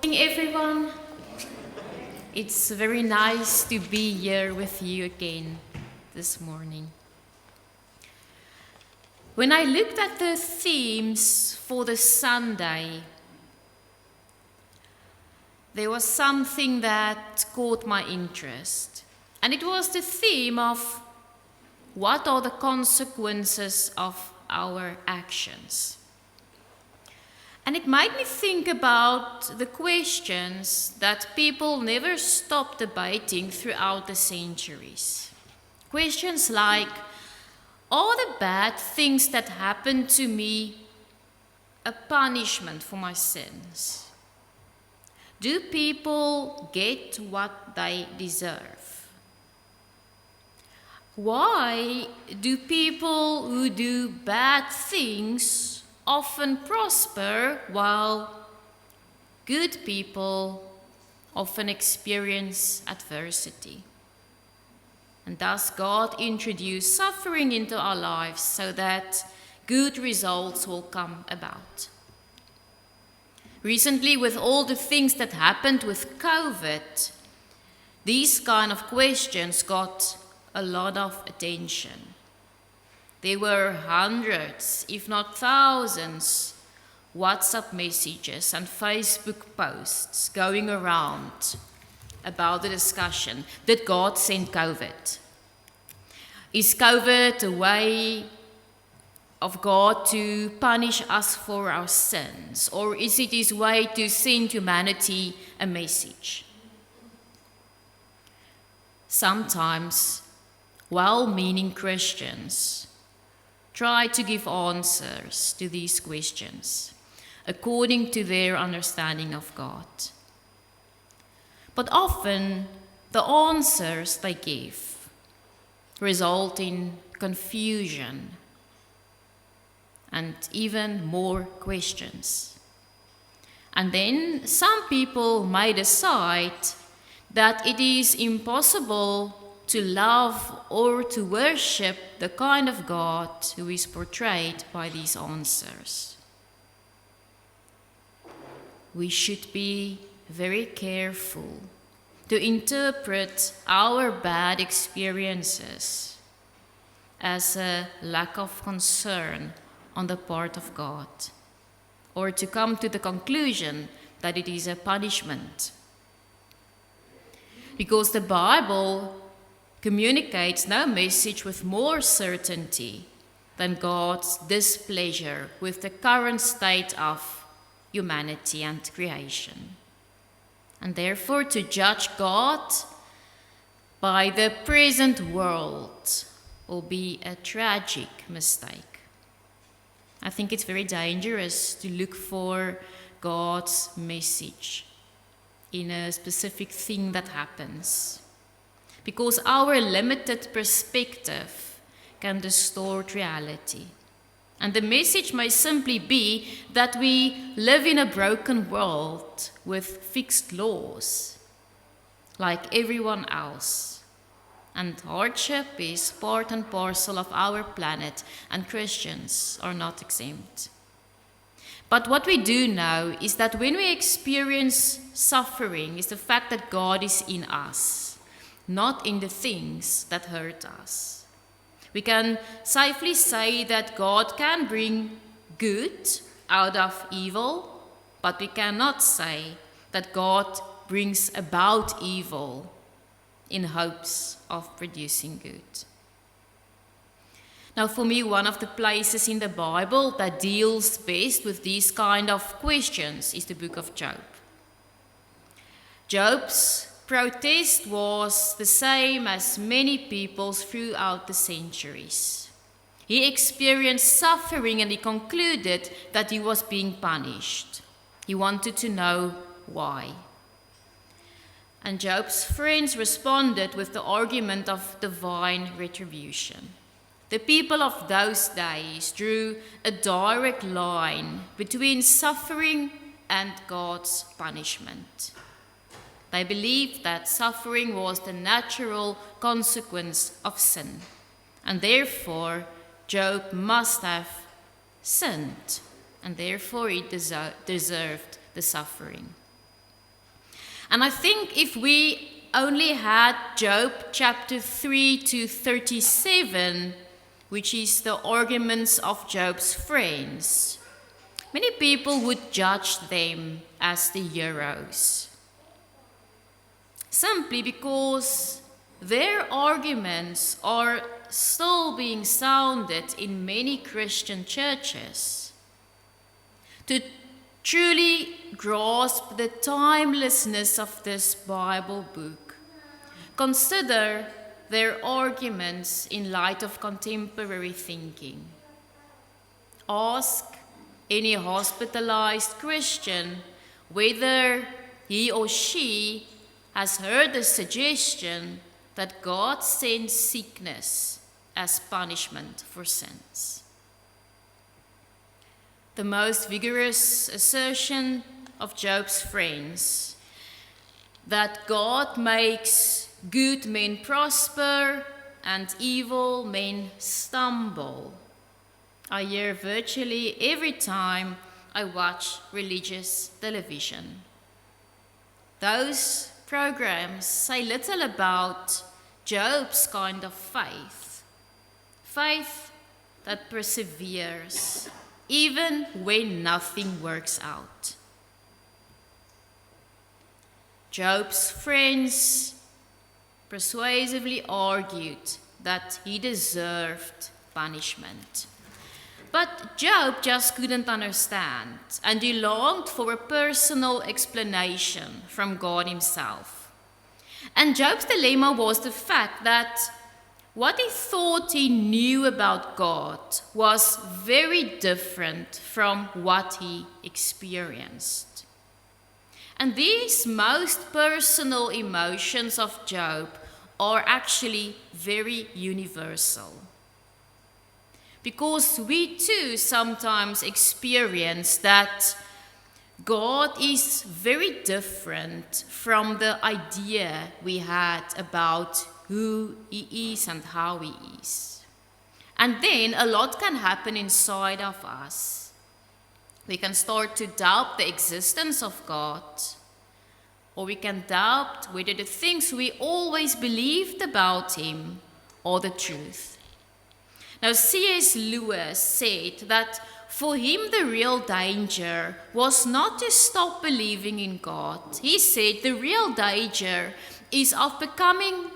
Good morning, everyone. It's very nice to be here with you again this morning. When I looked at the themes for the Sunday, there was something that caught my interest. And it was the theme of what are the consequences of our actions. And it made me think about the questions that people never stopped debating throughout the centuries. Questions like, are the bad things that happen to me a punishment for my sins? Do people get what they deserve? Why do people who do bad things often prosper while good people often experience adversity? And thus God introduced suffering into our lives so that good results will come about. Recently, with all the things that happened with COVID, these kind of questions got a lot of attention. There were hundreds, if not thousands, WhatsApp messages and Facebook posts going around about the discussion. Did God send COVID? Is COVID a way of God to punish us for our sins? Or is it his way to send humanity a message? Sometimes, well-meaning Christians try to give answers to these questions according to their understanding of God. But often, the answers they give result in confusion and even more questions. And then some people may decide that it is impossible to love or to worship the kind of God who is portrayed by these answers. We should be very careful to interpret our bad experiences as a lack of concern on the part of God, or to come to the conclusion that it is a punishment. Because the Bible communicates no message with more certainty than God's displeasure with the current state of humanity and creation. And therefore, to judge God by the present world will be a tragic mistake. I think it's very dangerous to look for God's message in a specific thing that happens, because our limited perspective can distort reality. And the message may simply be that we live in a broken world with fixed laws, like everyone else. And hardship is part and parcel of our planet, and Christians are not exempt. But what we do know is that when we experience suffering, is the fact that God is in us, not in the things that hurt us. We can safely say that God can bring good out of evil, but we cannot say that God brings about evil in hopes of producing good. Now, for me, one of the places in the Bible that deals best with these kind of questions is the book of Job. Job's protest was the same as many people's throughout the centuries. He experienced suffering and he concluded that he was being punished. He wanted to know why. And Job's friends responded with the argument of divine retribution. The people of those days drew a direct line between suffering and God's punishment. They believed that suffering was the natural consequence of sin, and therefore Job must have sinned, and therefore he deserved the suffering. And I think if we only had Job chapter 3 to 37, which is the arguments of Job's friends, many people would judge them as the heroes. Simply because their arguments are still being sounded in many Christian churches. To truly grasp the timelessness of this Bible book, consider their arguments in light of contemporary thinking. Ask any hospitalized Christian whether he or she has heard the suggestion that God sends sickness as punishment for sins. The most vigorous assertion of Job's friends that God makes good men prosper and evil men stumble, I hear virtually every time I watch religious television. Those programs say little about Job's kind of faith. Faith that perseveres even when nothing works out. Job's friends persuasively argued that he deserved punishment. But Job just couldn't understand, and he longed for a personal explanation from God himself. And Job's dilemma was the fact that what he thought he knew about God was very different from what he experienced. And these most personal emotions of Job are actually very universal. Because we too sometimes experience that God is very different from the idea we had about who he is and how he is. And then a lot can happen inside of us. We can start to doubt the existence of God, or we can doubt whether the things we always believed about him are the truth. Now, C.S. Lewis said that for him the real danger was not to stop believing in God. He said the real danger is of becoming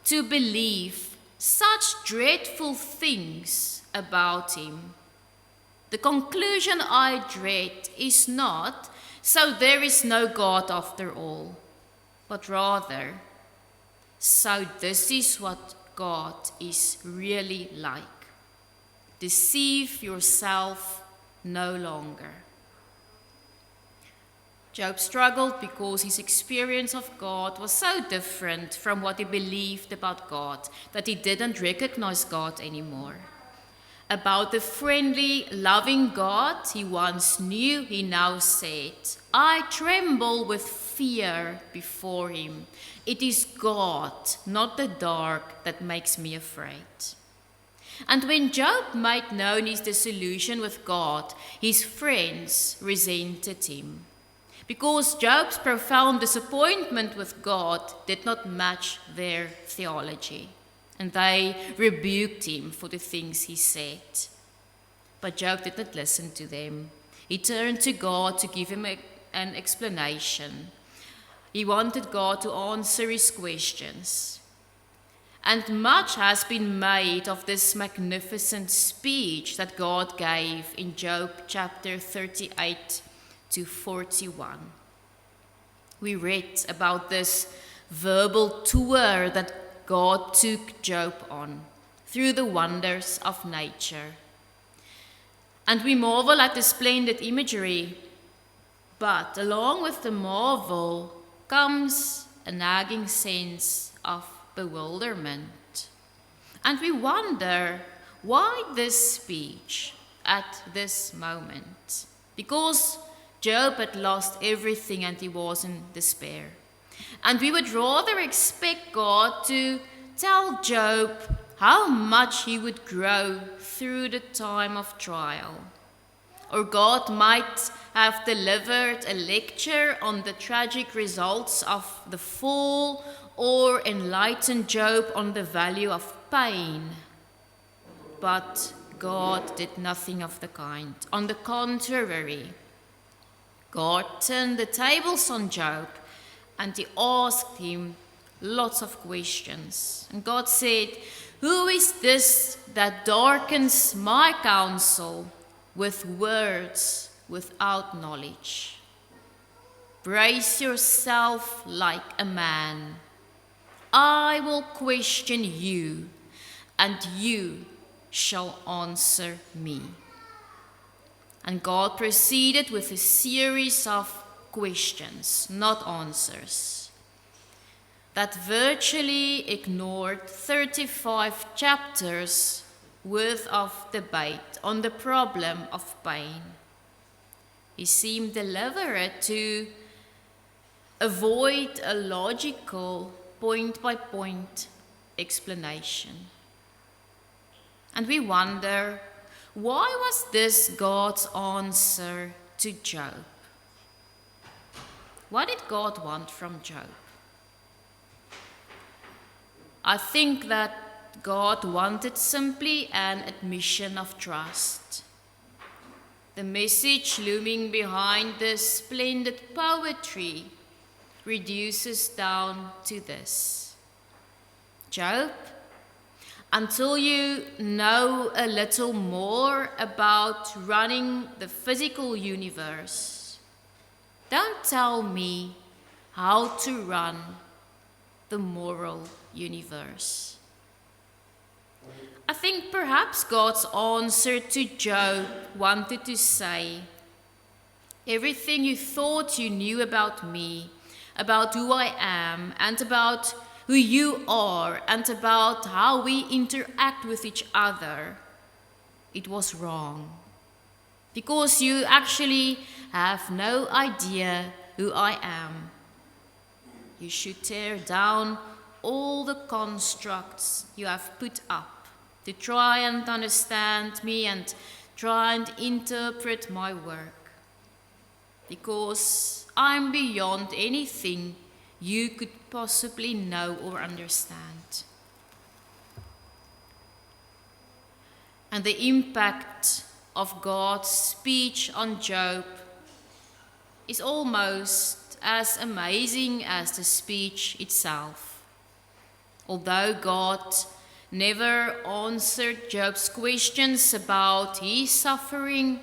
to believe such dreadful things about him. The conclusion I dread is not, so there is no God after all, but rather, so this is what God is really like. Deceive yourself no longer. Job struggled because his experience of God was so different from what he believed about God that he didn't recognize God anymore. About the friendly, loving God he once knew, he now said, I tremble with fear before him. It is God, not the dark, that makes me afraid. And when Job made known his disillusion with God, his friends resented him, because Job's profound disappointment with God did not match their theology, and they rebuked him for the things he said. But Job did not listen to them. He turned to God to give him an explanation. He wanted God to answer his questions. And much has been made of this magnificent speech that God gave in Job chapter 38 to 41. We read about this verbal tour that God took Job on through the wonders of nature. And we marvel at the splendid imagery, but along with the marvel comes a nagging sense of bewilderment. And we wonder, why this speech at this moment? Because Job had lost everything and he was in despair. And we would rather expect God to tell Job how much he would grow through the time of trial, or God might have delivered a lecture on the tragic results of the fall, or enlightened Job on the value of pain. But God did nothing of the kind. On the contrary, God turned the tables on Job and he asked him lots of questions. And God said, "Who is this that darkens my counsel with words without knowledge? Brace yourself like a man. I will question you, and you shall answer me." And God proceeded with a series of questions, not answers, that virtually ignored 35 chapters worth of debate on the problem of pain. He seemed deliberate to avoid a logical point-by-point explanation. And we wonder, why was this God's answer to Job? What did God want from Job? I think that God wanted simply an admission of trust. The message looming behind this splendid poetry reduces down to this: Job, until you know a little more about running the physical universe, don't tell me how to run the moral universe. I think perhaps God's answer to Job wanted to say, everything you thought you knew about me, about who I am, and about who you are, and about how we interact with each other, it was wrong. Because you actually have no idea who I am. You should tear down all the constructs you have put up to try and understand me and try and interpret my work. Because I'm beyond anything you could possibly know or understand. And the impact of God's speech on Job is almost as amazing as the speech itself. Although God never answered Job's questions about his suffering,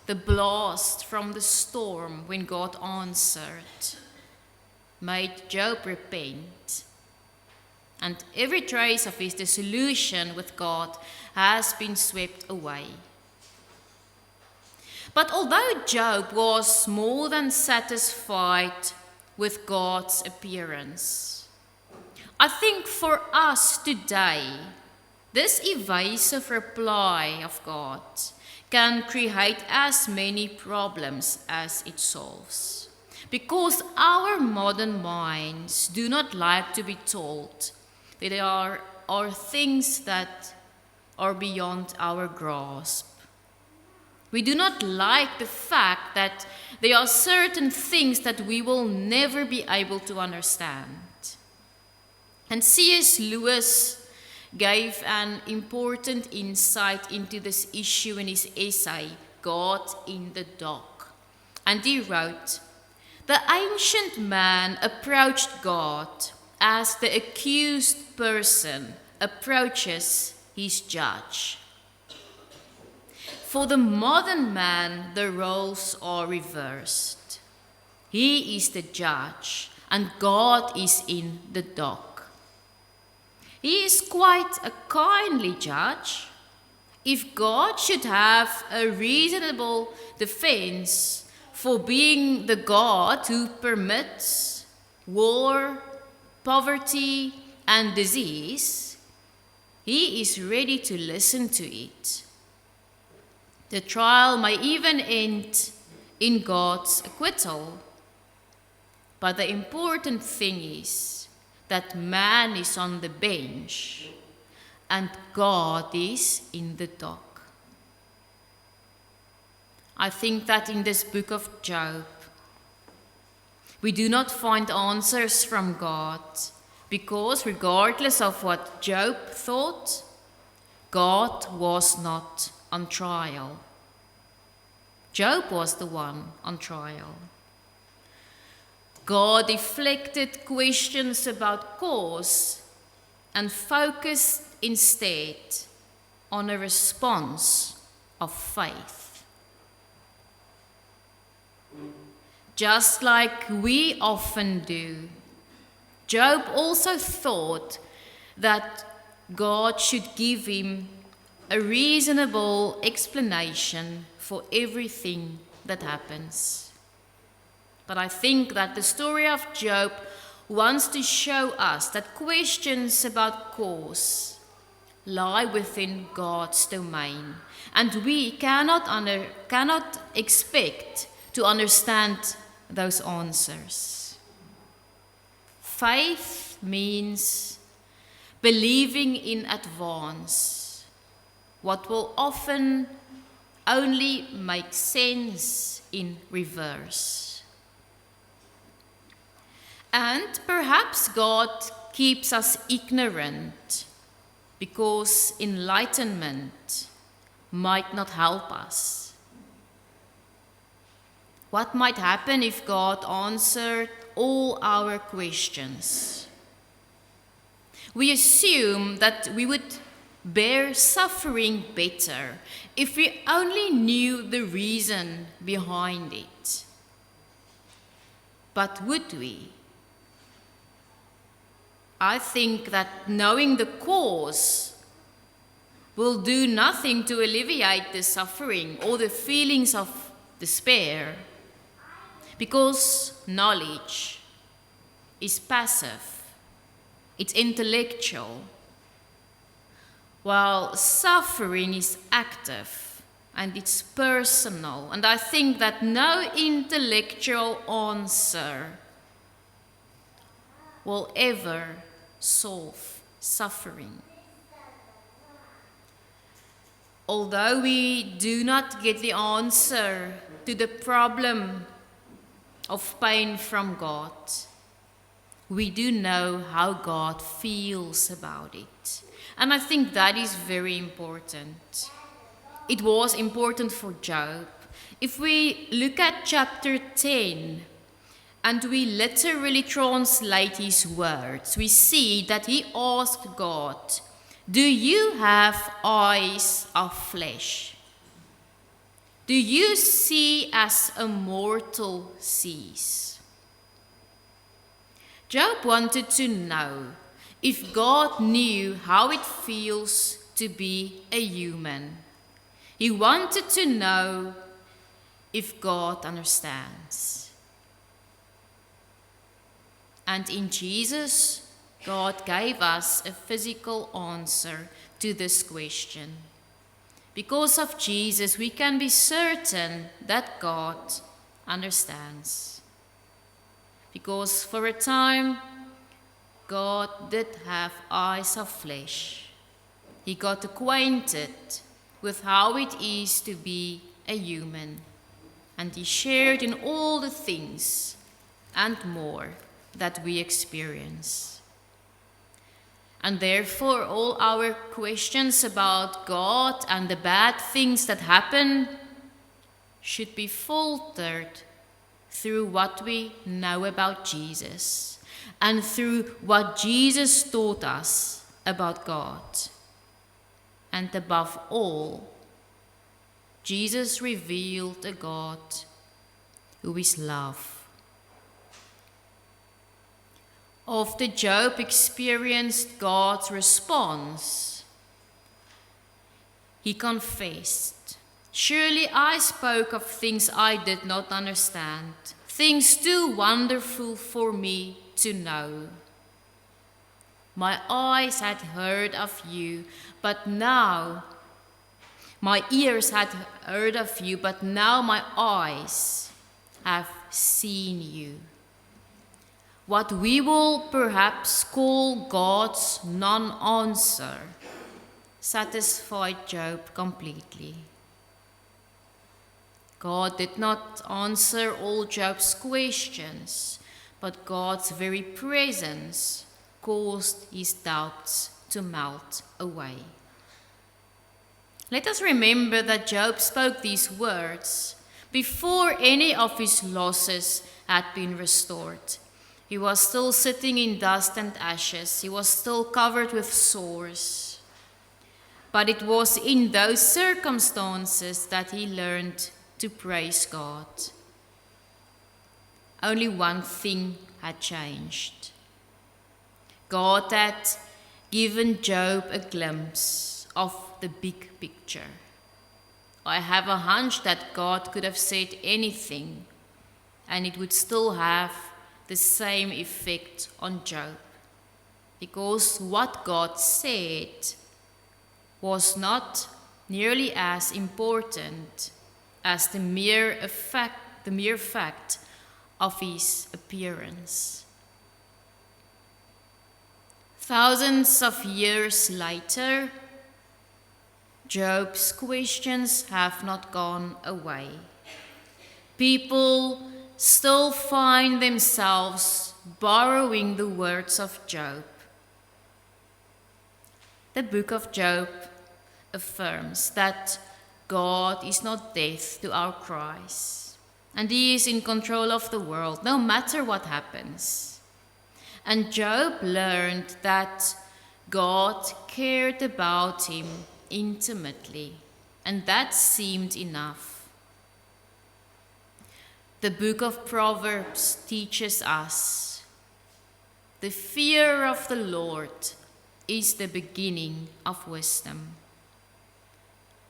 the blast from the storm when God answered made Job repent. And every trace of his disillusion with God has been swept away. But although Job was more than satisfied with God's appearance, I think for us today, this evasive reply of God can create as many problems as it solves. Because our modern minds do not like to be told that there are things that are beyond our grasp. We do not like the fact that there are certain things that we will never be able to understand. And C.S. Lewis gave an important insight into this issue in his essay, God in the Dock. And he wrote, "The ancient man approached God as the accused person approaches his judge. For the modern man, the roles are reversed. He is the judge, and God is in the dock. He is quite a kindly judge. If God should have a reasonable defense for being the God who permits war, poverty, and disease, he is ready to listen to it. The trial may even end in God's acquittal. But the important thing is that man is on the bench and God is in the dock. I think that in this book of Job, we do not find answers from God, because regardless of what Job thought, God was not on trial. Job was the one on trial. God deflected questions about cause and focused instead on a response of faith. Just like we often do, Job also thought that God should give him a reasonable explanation for everything that happens. But I think that the story of Job wants to show us that questions about cause lie within God's domain, and we cannot expect to understand those answers. Faith means believing in advance what will often only make sense in reverse. And perhaps God keeps us ignorant because enlightenment might not help us. What might happen if God answered all our questions? We assume that we would bear suffering better if we only knew the reason behind it. But would we? I think that knowing the cause will do nothing to alleviate the suffering or the feelings of despair, because knowledge is passive, it's intellectual, while suffering is active and it's personal. And I think that no intellectual answer will ever solve suffering. Although we do not get the answer to the problem of pain from God, we do know how God feels about it. And I think that is very important. It was important for Job. If we look at chapter 10, and we literally translate his words, we see that he asked God, "Do you have eyes of flesh? Do you see as a mortal sees?" Job wanted to know if God knew how it feels to be a human. He wanted to know if God understands. And in Jesus, God gave us a physical answer to this question. Because of Jesus, we can be certain that God understands. Because for a time, God did have eyes of flesh. He got acquainted with how it is to be a human, and he shared in all the things and more that we experience. And therefore, all our questions about God and the bad things that happen should be filtered through what we know about Jesus and through what Jesus taught us about God. And above all, Jesus revealed a God who is love. After Job experienced God's response, he confessed, "Surely I spoke of things I did not understand, things too wonderful for me to know. My eyes had heard of you, but now my ears had heard of you, but now my eyes have seen you." What we will perhaps call God's non-answer satisfied Job completely. God did not answer all Job's questions, but God's very presence caused his doubts to melt away. Let us remember that Job spoke these words before any of his losses had been restored. He was still sitting in dust and ashes. He was still covered with sores. But it was in those circumstances that he learned to praise God. Only one thing had changed. God had given Job a glimpse of the big picture. I have a hunch that God could have said anything, and it would still have the same effect on Job, because what God said was not nearly as important as the mere fact of his appearance. Thousands of years later, Job's questions have not gone away. People still find themselves borrowing the words of Job. The book of Job affirms that God is not deaf to our cries, and He is in control of the world, no matter what happens. And Job learned that God cared about him intimately, and that seemed enough. The book of Proverbs teaches us, the fear of the Lord is the beginning of wisdom.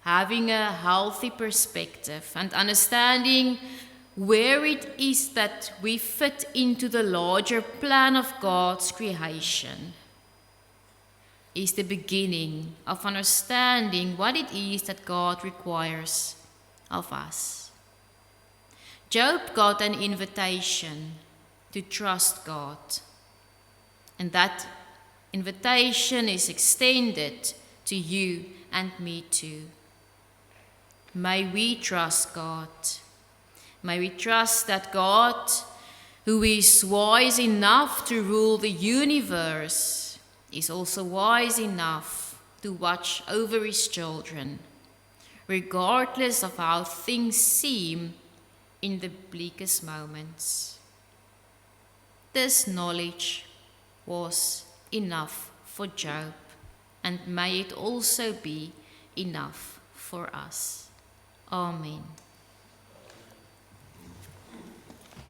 Having a healthy perspective and understanding where it is that we fit into the larger plan of God's creation is the beginning of understanding what it is that God requires of us. Job got an invitation to trust God, and that invitation is extended to you and me too. May we trust God. May we trust that God, who is wise enough to rule the universe, is also wise enough to watch over his children, regardless of how things seem in the bleakest moments. This knowledge was enough for Job, and may it also be enough for us. Amen.